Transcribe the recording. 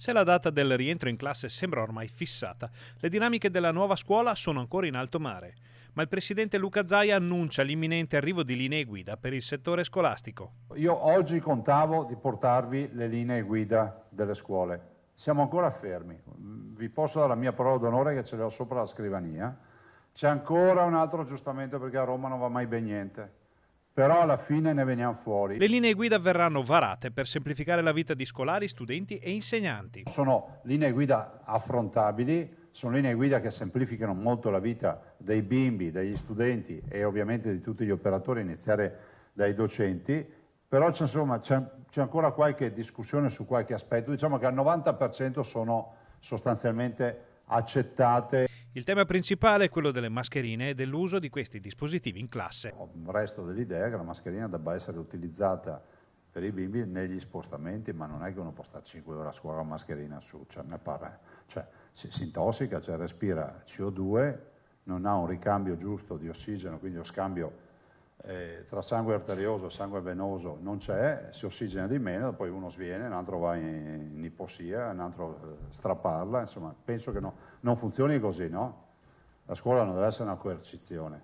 Se la data del rientro in classe sembra ormai fissata, le dinamiche della nuova scuola sono ancora in alto mare. Ma il presidente Luca Zaia annuncia l'imminente arrivo di linee guida per il settore scolastico. Io oggi contavo di portarvi le linee guida delle scuole. Siamo ancora fermi. Vi posso dare la mia parola d'onore che ce le ho sopra la scrivania. C'è ancora un altro aggiustamento perché a Roma non va mai ben niente. Però alla fine ne veniamo fuori. Le linee guida verranno varate per semplificare la vita di scolari, studenti e insegnanti. Sono linee guida affrontabili, sono linee guida che semplificano molto la vita dei bimbi, degli studenti e ovviamente di tutti gli operatori, a iniziare dai docenti, però c'è ancora qualche discussione su qualche aspetto. Diciamo che al 90% sono sostanzialmente accettate. Il tema principale è quello delle mascherine e dell'uso di questi dispositivi in classe. Resto dell'idea che la mascherina debba essere utilizzata per i bimbi negli spostamenti, ma non è che uno può stare 5 ore a scuola con mascherina su, si intossica, respira CO2, non ha un ricambio giusto di ossigeno, quindi lo scambio tra sangue arterioso e sangue venoso non c'è, si ossigena di meno, poi uno sviene, un altro va in ipossia, un altro strapparla, insomma penso che non funzioni così, no? La scuola non deve essere una coercizione.